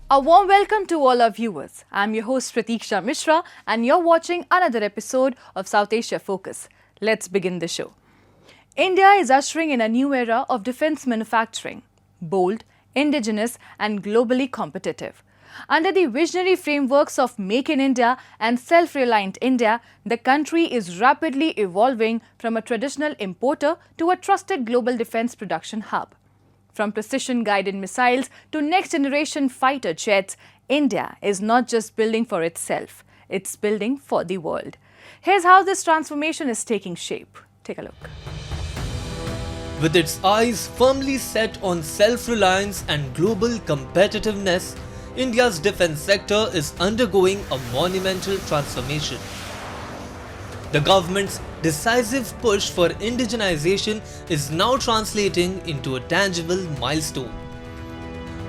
A warm welcome to all our viewers. I'm your host Pratiksha Mishra and you're watching another episode of South Asia Focus. Let's begin the show. India is ushering in a new era of defence manufacturing, bold, indigenous and globally competitive. Under the visionary frameworks of Make in India and Self-Reliant India, the country is rapidly evolving from a traditional importer to a trusted global defence production hub. From precision-guided missiles to next-generation fighter jets, India is not just building for itself, it's building for the world. Here's how this transformation is taking shape. Take a look. With its eyes firmly set on self-reliance and global competitiveness, India's defence sector is undergoing a monumental transformation. The government's decisive push for indigenization is now translating into a tangible milestone.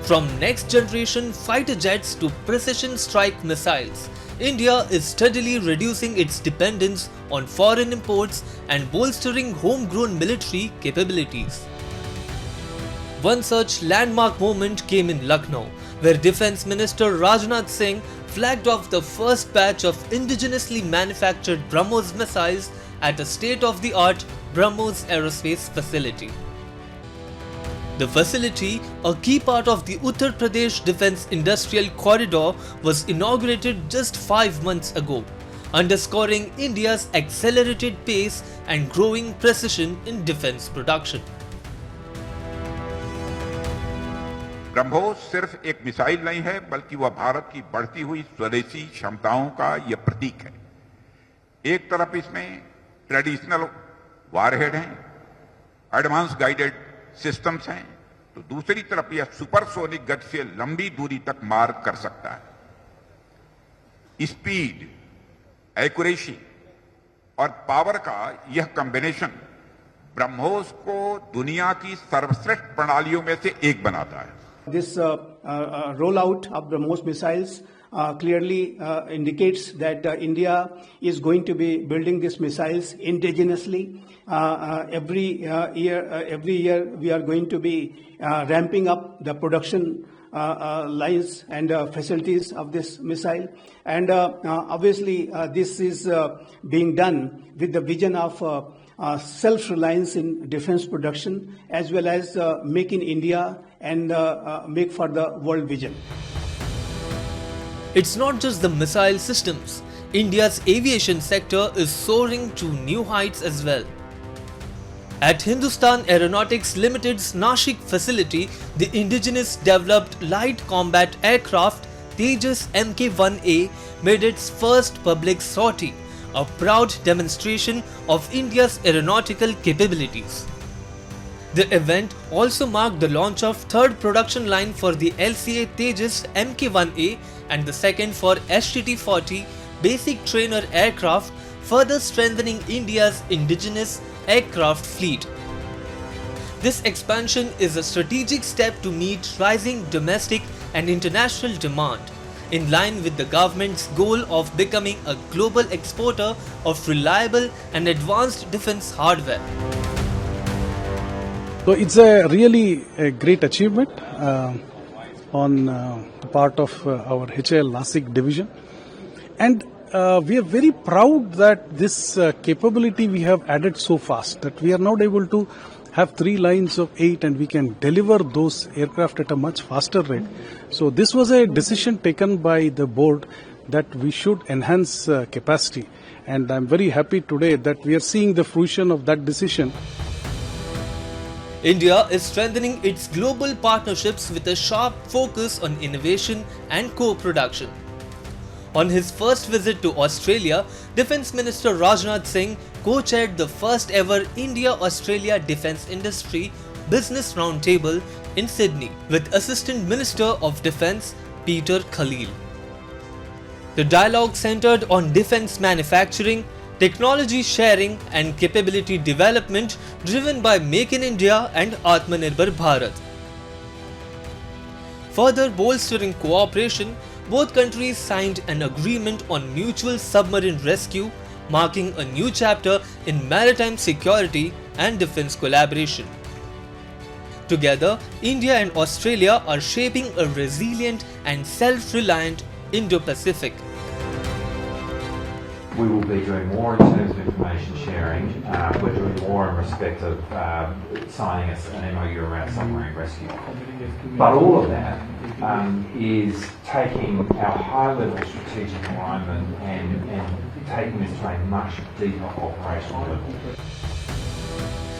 From next-generation fighter jets to precision strike missiles, India is steadily reducing its dependence on foreign imports and bolstering homegrown military capabilities. One such landmark moment came in Lucknow, where Defence Minister Rajnath Singh flagged off the first batch of indigenously manufactured BrahMos missiles at a state-of-the-art BrahMos aerospace facility. The facility, a key part of the Uttar Pradesh Defence Industrial Corridor, was inaugurated just 5 months ago, underscoring India's accelerated pace and growing precision in defence production. BrahMos सिर्फ एक missile नहीं है, बल्कि वह भारत की बढ़ती हुई स्वदेशी क्षमताओं का यह प्रतीक है। एक तरफ इसमें ट्रेडिशनल वारहेड हैं, एडवांस गाइडेड सिस्टम्स हैं, तो दूसरी तरफ यह सुपरसोनिक गति से लंबी दूरी तक मार कर सकता है। स्पीड, एक्यूरेसी और पावर का यह कॉम्बिनेशन ब्रह्मोस को दुनिया की सर्वश्रेष्ठ प्रणालियों में से एक बनाता है। This rollout of BrahMos missiles clearly indicates that India is going to be building these missiles indigenously. Every year we are going to be ramping up the production lines and facilities of this missile, and obviously this is being done with the vision of self-reliance in defense production, as well as make in India and make for the world vision. It's not just the missile systems. India's aviation sector is soaring to new heights as well. At Hindustan Aeronautics Limited's Nashik facility, the indigenous developed light combat aircraft Tejas Mk1A made its first public sortie, a proud demonstration of India's aeronautical capabilities. The event also marked the launch of third production line for the LCA Tejas Mk1A and the second for STT-40 basic trainer aircraft, further strengthening India's indigenous aircraft fleet. This expansion is a strategic step to meet rising domestic and international demand, in line with the government's goal of becoming a global exporter of reliable and advanced defense hardware. So it's a really a great achievement on the part of our HAL Nashik division, and we are very proud that this capability we have added so fast that we are now able to have 3 lines of 8 and we can deliver those aircraft at a much faster rate. So this was a decision taken by the board that we should enhance capacity, and I'm very happy today that we are seeing the fruition of that decision. India is strengthening its global partnerships with a sharp focus on innovation and co-production. On his first visit to Australia, Defence Minister Rajnath Singh co-chaired the first ever India-Australia Defence Industry Business Roundtable in Sydney with Assistant Minister of Defence Peter Khalil. The dialogue centered on defence manufacturing, technology sharing and capability development driven by Make in India and Atmanirbhar Bharat. Further bolstering cooperation, both countries signed an agreement on mutual submarine rescue, marking a new chapter in maritime security and defence collaboration. Together, India and Australia are shaping a resilient and self-reliant Indo-Pacific. We will be doing more in terms of information sharing. We're doing more in respect of signing an MOU around submarine rescue. But all of that is taking our high-level strategic alignment and taking this to a much deeper operational level.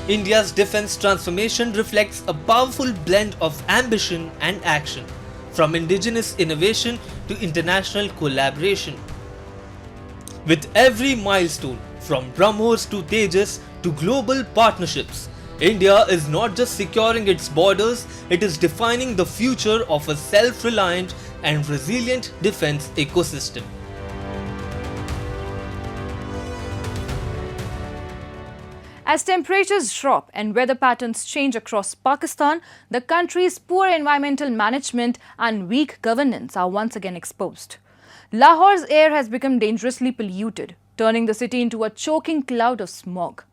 India's defense transformation reflects a powerful blend of ambition and action, from indigenous innovation to international collaboration. With every milestone, from BrahMos to Tejas to global partnerships, India is not just securing its borders, it is defining the future of a self-reliant and resilient defense ecosystem. As temperatures drop and weather patterns change across Pakistan, the country's poor environmental management and weak governance are once again exposed. Lahore's air has become dangerously polluted, turning the city into a choking cloud of smog.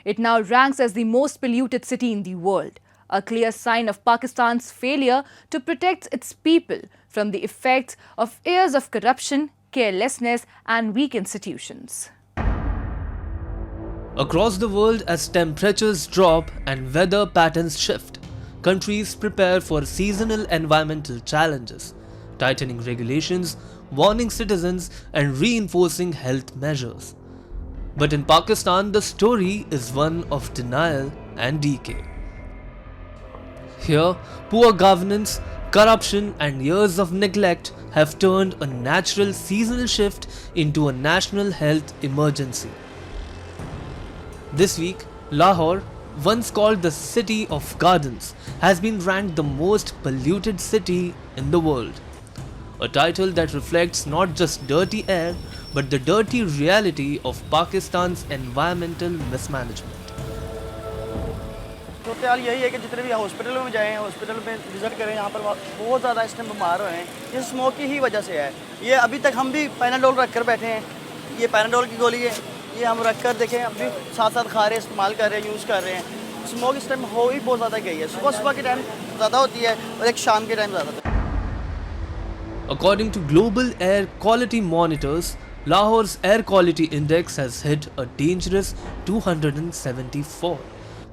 It now ranks as the most polluted city in the world, a clear sign of Pakistan's failure to protect its people from the effects of years of corruption, carelessness and weak institutions. Across the world, as temperatures drop and weather patterns shift, countries prepare for seasonal environmental challenges, tightening regulations, warning citizens and reinforcing health measures. But in Pakistan, the story is one of denial and decay. Here, poor governance, corruption and years of neglect have turned a natural seasonal shift into a national health emergency. This week, Lahore, once called the City of Gardens, has been ranked the most polluted city in the world. A title that reflects not just dirty air, but the dirty reality of Pakistan's environmental mismanagement. तो ख्याल यही है कि जितने भी हॉस्पिटलों में जाएं, हॉस्पिटल में विजिट करें, यहाँ पर बहुत ज़्यादा इस टाइम बीमार हुए हैं। ये स्मोक की ही वजह से है। ये अभी तक हम भी पैनाडोल रख कर बैठे हैं। ये पैनाडोल की गोली है, ये हम रख कर देखें, अभी साथ साथ खा रहे हैं, इस्तेमाल कर रहे हैं, यूज़ कर रहे हैं। स्मोक इस टाइम हो ही बहुत ज़्यादा गई है। सुबह के टाइम ज़्यादा होती है और एक शाम के टाइम ज़्यादा होती है। According to global air quality monitors, Lahore's air quality index has hit a dangerous 274,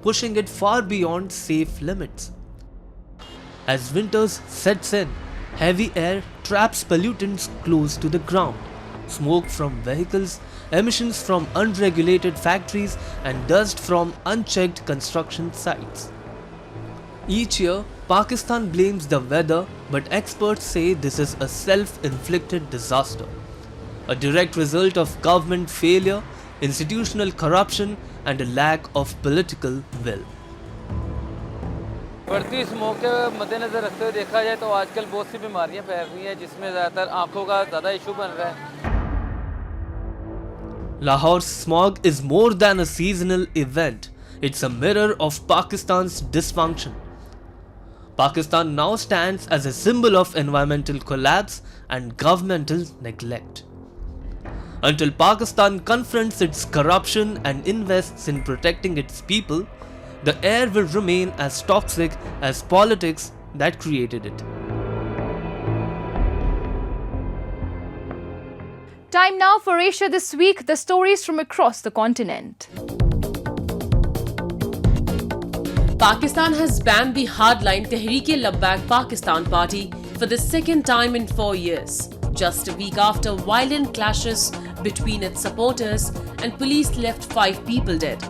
pushing it far beyond safe limits. As winter sets in, heavy air traps pollutants close to the ground. Smoke from vehicles, emissions from unregulated factories, and dust from unchecked construction sites. Each year, Pakistan blames the weather, but experts say this is a self-inflicted disaster, a direct result of government failure, institutional corruption, and a lack of political will. बढ़ती smoke के मद्देनजर रखते हुए देखा जाए तो आजकल बहुत सी बीमारियां फैल रही हैं जिसमें ज़्यादातर आंखों का ज़्यादा इशू बन रहा है. Lahore's smog is more than a seasonal event. It's a mirror of Pakistan's dysfunction. Pakistan now stands as a symbol of environmental collapse and governmental neglect. Until Pakistan confronts its corruption and invests in protecting its people, the air will remain as toxic as politics that created it. Time now for Asia This Week, the stories from across the continent. Pakistan has banned the hardline Tehreek-e-Labbaik Pakistan party for the second time in 4 years, just a week after violent clashes between its supporters and police left 5 people dead.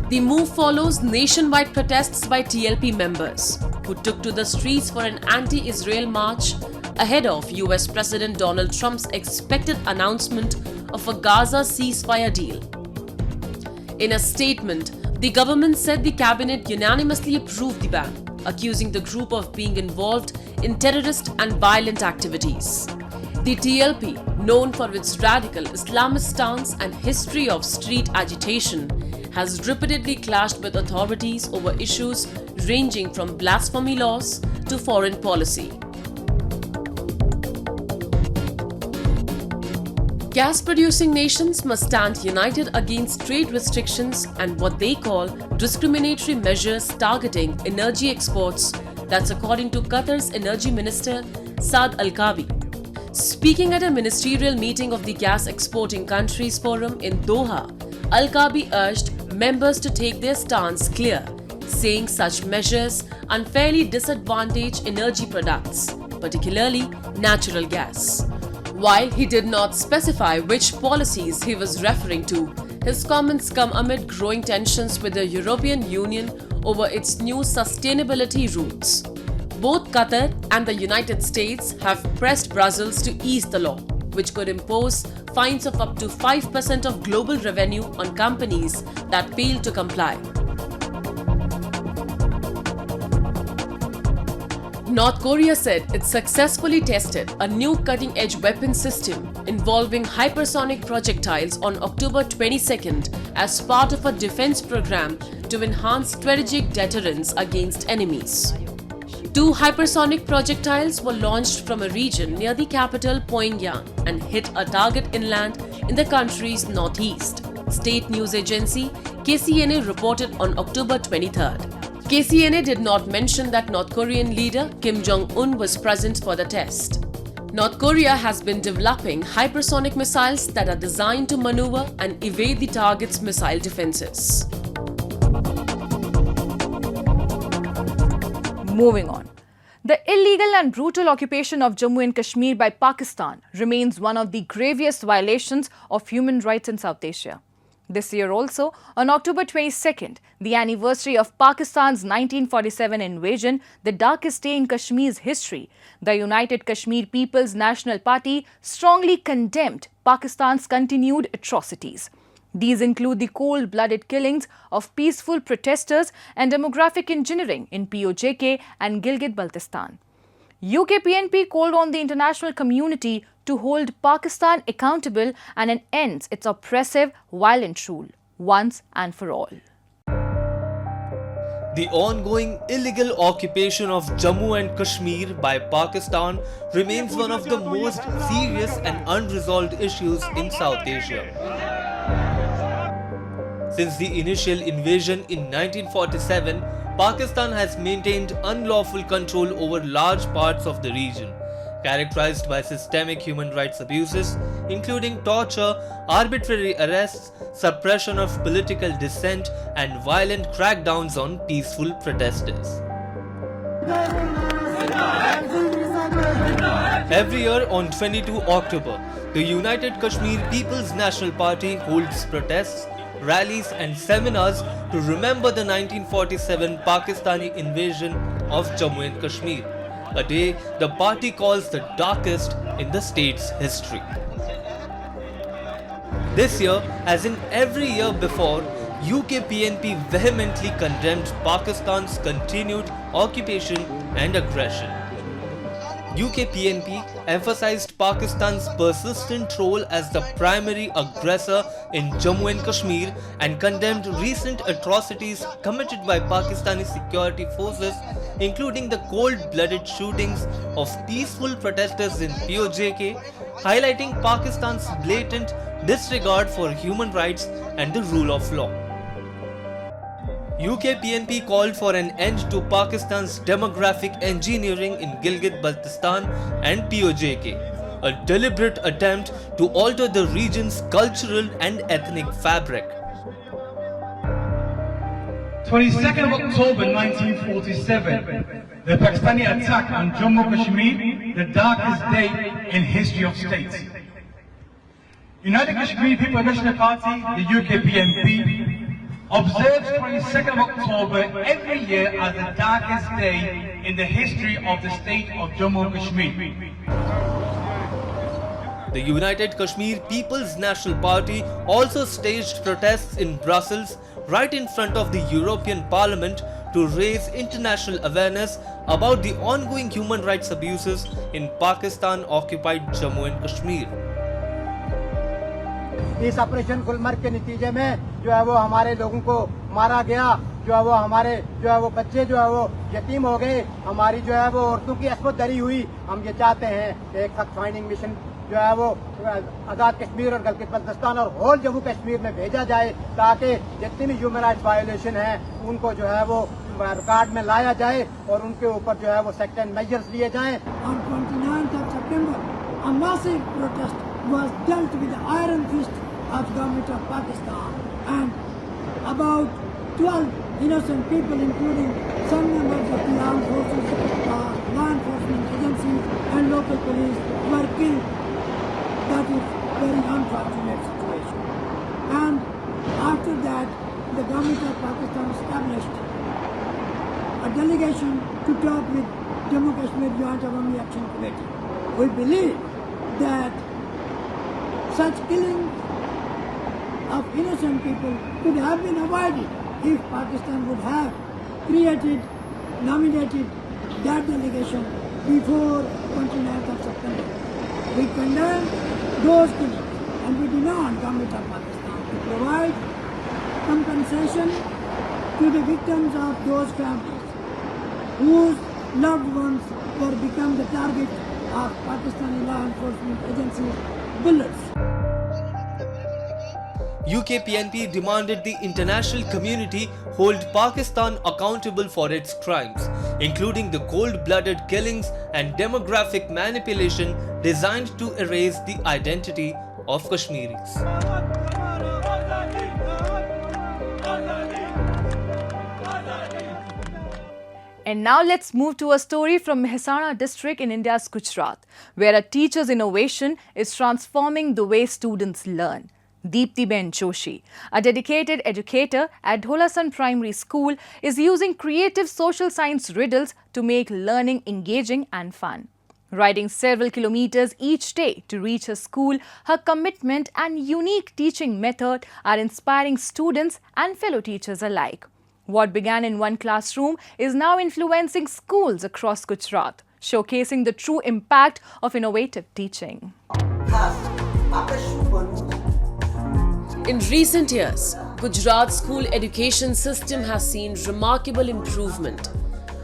The move follows nationwide protests by TLP members, who took to the streets for an anti-Israel march ahead of US President Donald Trump's expected announcement of a Gaza ceasefire deal. In a statement, the government said the cabinet unanimously approved the ban, accusing the group of being involved in terrorist and violent activities. The TLP, known for its radical Islamist stance and history of street agitation, has repeatedly clashed with authorities over issues ranging from blasphemy laws to foreign policy. Gas producing nations must stand united against trade restrictions and what they call discriminatory measures targeting energy exports. That's according to Qatar's Energy Minister Saad Al-Kaabi. Speaking at a ministerial meeting of the Gas Exporting Countries Forum in Doha, Al-Kaabi urged members to take their stance clear, saying such measures unfairly disadvantage energy products, particularly natural gas. While he did not specify which policies he was referring to, his comments come amid growing tensions with the European Union over its new sustainability rules. Both Qatar and the United States have pressed Brussels to ease the law, which could impose fines of up to 5% of global revenue on companies that fail to comply. North Korea said it successfully tested a new cutting-edge weapon system involving hypersonic projectiles on October 22nd as part of a defense program to enhance strategic deterrence against enemies. 2 hypersonic projectiles were launched from a region near the capital Pyongyang and hit a target inland in the country's northeast, state news agency KCNA reported on October 23rd. KCNA did not mention that North Korean leader Kim Jong-un was present for the test. North Korea has been developing hypersonic missiles that are designed to maneuver and evade the target's missile defenses. Moving on. The illegal and brutal occupation of Jammu and Kashmir by Pakistan remains one of the gravest violations of human rights in South Asia. This year also, on October 22nd, the anniversary of Pakistan's 1947 invasion, the darkest day in Kashmir's history, the United Kashmir People's National Party strongly condemned Pakistan's continued atrocities. These include the cold-blooded killings of peaceful protesters and demographic engineering in POJK and Gilgit-Baltistan. UK PNP called on the international community to hold Pakistan accountable and end its oppressive, violent rule, once and for all. The ongoing illegal occupation of Jammu and Kashmir by Pakistan remains one of the most serious and unresolved issues in South Asia. Since the initial invasion in 1947, Pakistan has maintained unlawful control over large parts of the region, characterized by systemic human rights abuses, including torture, arbitrary arrests, suppression of political dissent, and violent crackdowns on peaceful protesters. Every year on 22 October, the United Kashmir People's National Party holds protests, rallies and seminars to remember the 1947 Pakistani invasion of Jammu and Kashmir, a day the party calls the darkest in the state's history. This year, as in every year before, UK PNP vehemently condemned Pakistan's continued occupation and aggression. UK PNP emphasized Pakistan's persistent role as the primary aggressor in Jammu and Kashmir and condemned recent atrocities committed by Pakistani security forces, including the cold-blooded shootings of peaceful protesters in POJK, highlighting Pakistan's blatant disregard for human rights and the rule of law. UK PNP called for an end to Pakistan's demographic engineering in Gilgit-Baltistan and POJK, a deliberate attempt to alter the region's cultural and ethnic fabric. 22nd of October 1947, the Pakistani attack on Jammu and Kashmir, the darkest day in history of states. United Kashmir People's National Party, the UK PNP, observes 22nd of October every year as the darkest day in the history of the state of Jammu and Kashmir. The United Kashmir People's National Party also staged protests in Brussels right in front of the European Parliament to raise international awareness about the ongoing human rights abuses in Pakistan-occupied Jammu and Kashmir. इस operation Gulmarg के नतीजे में जो है वो हमारे लोगों को मारा गया, जो है वो हमारे जो है वो बच्चे जो है वो यतीम हो गए, हमारी जो है वो औरतों की अस्मत दरी हुई। हम ये चाहते हैं कि एक फैक्ट फाइंडिंग मिशन जो है वो आज़ाद कश्मीर और गिलगित बल्तिस्तान और होल जम्मू कश्मीर में भेजा जाए, ताकि जितनी भी ह्यूमन राइट्स वायोलेशन है उनको जो है वो रिकॉर्ड में लाया जाए और उनके ऊपर जो है वो सेक्शन मेजर्स लिए जाएं। On 29th of September, a massive protest was dealt with the iron fist of government of Pakistan, and about 12 innocent people, including some members of the armed forces, law enforcement agencies and local police, were killed. That is very unfortunate situation. And after that, the government of Pakistan established a delegation to talk with Jammu Kashmir Joint Awami Action Committee. We believe that such killings of innocent people could have been avoided if Pakistan would have nominated that delegation before 29th of September. We condemn those killings and we demand government of Pakistan to provide compensation to the victims of those families whose loved ones were become the target of Pakistani law enforcement agencies' bullets. UKPNP demanded the international community hold Pakistan accountable for its crimes, including the cold-blooded killings and demographic manipulation designed to erase the identity of Kashmiris. And now let's move to a story from Mehsana district in India's Gujarat, where a teacher's innovation is transforming the way students learn. Deeptiben Joshi, a dedicated educator at Dholasan Primary School, is using creative social science riddles to make learning engaging and fun. Riding several kilometers each day to reach her school, her commitment and unique teaching method are inspiring students and fellow teachers alike. What began in one classroom is now influencing schools across Gujarat, showcasing the true impact of innovative teaching. In recent years, Gujarat's school education system has seen remarkable improvement,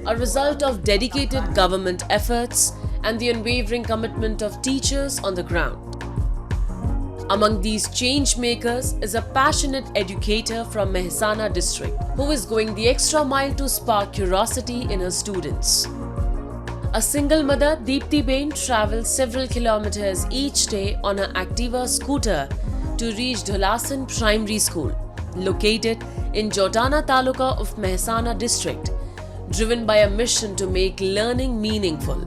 a result of dedicated government efforts and the unwavering commitment of teachers on the ground. Among these change makers is a passionate educator from Mehsana district who is going the extra mile to spark curiosity in her students. A single mother, Deeptiben, travels several kilometers each day on her Activa scooter to reach Dholasan Primary School, located in Jotana Taluka of Mehsana district, driven by a mission to make learning meaningful.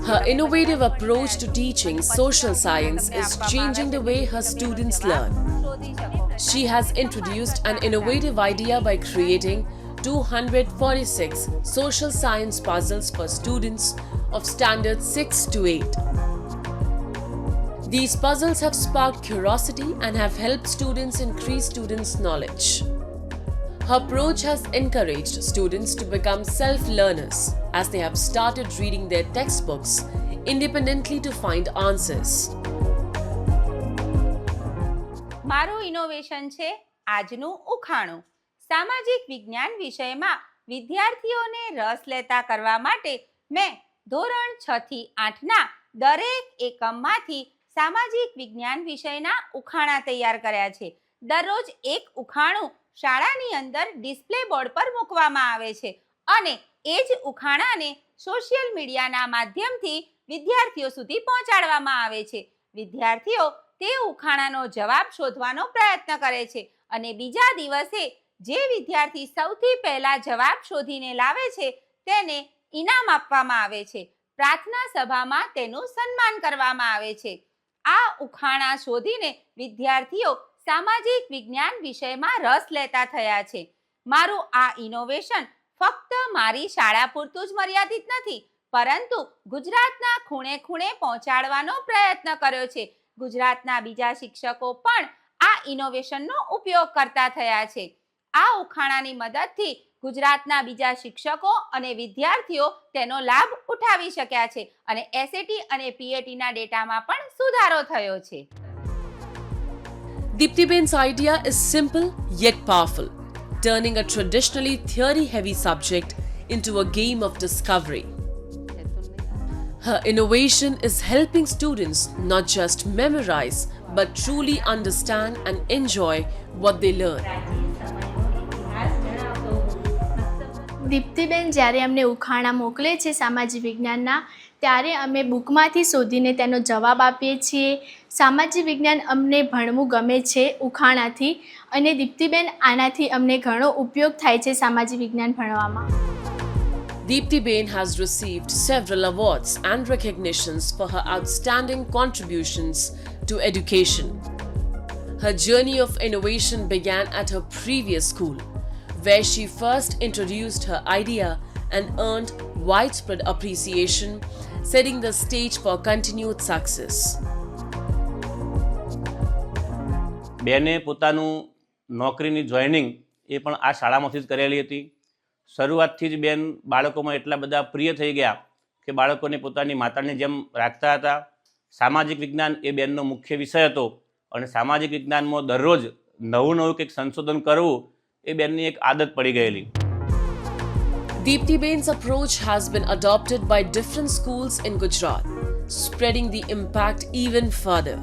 Her innovative approach to teaching social science is changing the way her students learn. She has introduced an innovative idea by creating 246 social science puzzles for students of standards 6 to 8. These puzzles have sparked curiosity and have helped students increase students' knowledge. Her approach has encouraged students to become self-learners as they have started reading their textbooks independently to find answers. મારું innovation છે આજનું ઉખાણું. સામાજિક વિજ્ઞાન વિષયમાં વિદ્યાર્થીઓને રસ લેતા કરવા માટે મેં ધોરણ 6 થી 8ના દરેક એકમમાંથી સામાજિક વિજ્ઞાન વિષયના ઉખાણા તૈયાર કર્યા છે. દરરોજ એક ઉખાણું શાળાની અંદર ડિસ્પ્લે બોર્ડ પર મૂકવામાં આવે છે અને એ જ ઉખાણાને સોશિયલ મીડિયાના માધ્યમથી વિદ્યાર્થીઓ સુધી પહોંચાડવામાં આવે છે. વિદ્યાર્થીઓ તે ઉખાણાનો જવાબ શોધવાનો પ્રયત્ન કરે છે અને બીજા દિવસે જે વિદ્યાર્થી સૌથી પહેલા જવાબ શોધીને લાવે છે તેને ઇનામ આપવામાં આવે છે. પ્રાર્થના સભામાં તેનું સન્માન કરવામાં આવે છે. આ ઉખાણા શોધીને વિદ્યાર્થીઓ સામાજિક વિજ્ઞાન વિષયમાં રસ લેતા થયા છે. મારું આ ઇનોવેશન ફક્ત મારી શાળા પૂરતું જ મર્યાદિત નથી, પરંતુ ગુજરાતના ખૂણે ખૂણે પહોંચાડવાનો પ્રયત્ન કર્યો છે. ગુજરાતના બીજા શિક્ષકો પણ આ ઇનોવેશનનો ઉપયોગ કરતા થયા છે. આ ઉખાણાની મદદથી ગુજરાતના બીજા શિક્ષકો અને વિદ્યાર્થીઓ તેનો લાભ ઉઠાવી શક્યા છે અને એસએટી અને પીએટીના ડેટામાં પણ સુધારો થયો છે. Deeptiben's idea is simple yet powerful, turning a traditionally theory-heavy subject into a game of discovery. Her innovation is helping students not just memorize but truly understand and enjoy what they learn. દીપ્તિબેન જ્યારે અમને ઉખાણા મોકલે છે સામાજિક વિજ્ઞાનના ત્યારે અમે બુકમાંથી શોધીને તેનો જવાબ આપીએ છીએ. સામાજિક વિજ્ઞાન અમને ભણવું ગમે છે ઉખાણાથી અને દીપ્તિબેન આનાથી અમને ઘણો ઉપયોગ થાય છે સામાજિક વિજ્ઞાન ભણવામાં. Deeptiben has received several awards and recognitions for her outstanding contributions to education. Her journey of innovation began at her previous school, where she first introduced her idea and earned widespread appreciation, setting the stage for continued success. બેને પોતાનું નોકરીની joining એ પણ આ શાળામાંથી જ કરેલી હતી. શરૂઆતથી જ બેન બાળકોમાં એટલા બધા પ્રિય થઈ ગયા કે બાળકોને પોતાની માતાની જેમ રાખતા હતા. સામાજિક વિજ્ઞાન એ બેનનો મુખ્ય વિષય હતો અને સામાજિક વિજ્ઞાનમાં દરરોજ નવું કંઈક સંશોધન કરવું એ બેનની એક આદત પડી ગયેલી. Deeptiben's approach has been adopted by different schools in Gujarat, spreading the impact even further.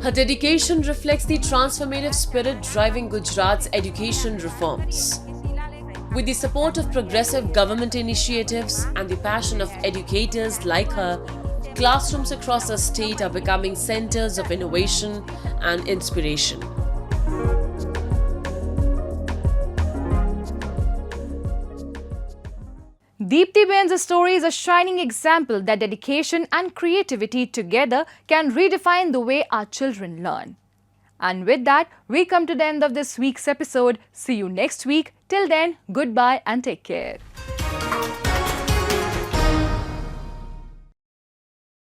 Her dedication reflects the transformative spirit driving Gujarat's education reforms. With the support of progressive government initiatives and the passion of educators like her, classrooms across the state are becoming centers of innovation and inspiration. Deeptiben's story is a shining example that dedication and creativity together can redefine the way our children learn. And with that, we come to the end of this week's episode. See you next week. Till then, goodbye and take care.